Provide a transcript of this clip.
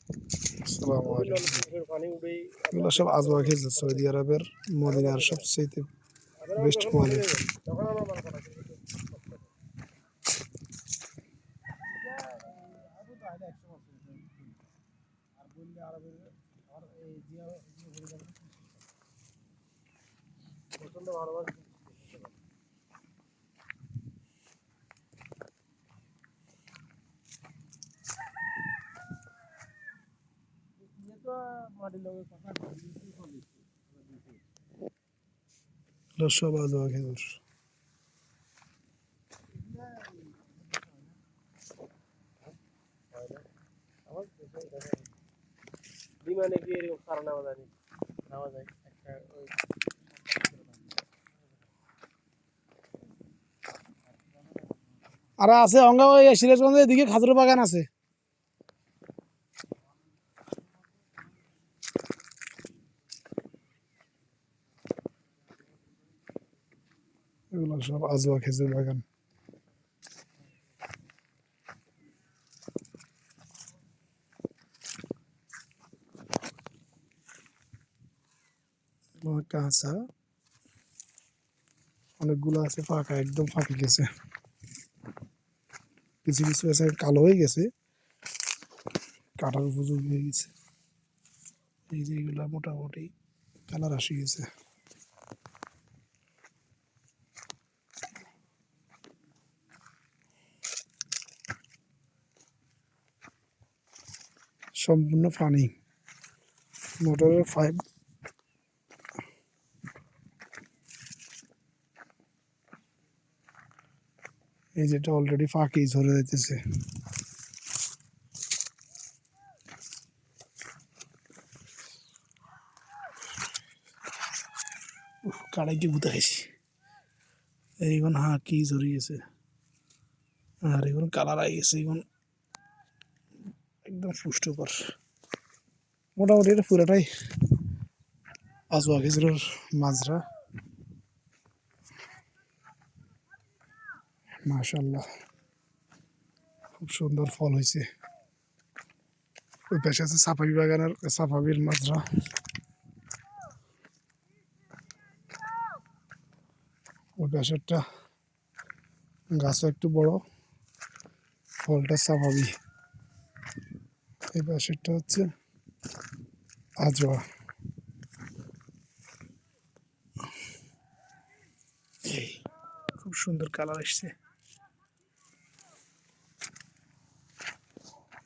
আসসালামু আলাইকুম। এগুলো সব আজওয়া খেজুর, সৌদি আরবের মদিনার সবচেয়ে বেস্ট কোয়ালিটি। এগুলো সব আজওয়া খেজুর। আর আছে অঙ্গা ওই সিরাজগঞ্জের এদিকে খাজুর বাগান আছে। এগুলো সব আজওয়া খেজুর বাগান। কাঁচা অনেকগুলো আছে, ফাঁকা একদম ফাঁকে গেছে, কিছু কিছু আছে কালো হয়ে গেছে, কাটার উপযোগী হয়ে গেছে। এই যে এগুলা মোটামুটি কালার আসি গেছে। সম্পূর্ণ পানি, মোটরের পাইপ। এই যেটা অলরেডি ফাঁকি ঝরে যাইতেছে। কাড়াই কি বুতে খাইছি, এইগুন হাঁকি ঝরে গেছে আর এগুন কালার আই গেছে, এগুন একদম পুষ্টকর। মোটামুটি এটা পুরাটাই আজওয়া খেজুরের মাজরা। মাশাআল্লাহ, খুব সুন্দর ফল হয়েছে। ওই পাশে আছে সাফাবি বাগানের সাফাবির মাজরা। ওই পাশেরটা গাছও একটু বড়, ফলটা সাফাবি। এই পাশেরটা হচ্ছে আজওয়া। খুব সুন্দর কালার আসছে।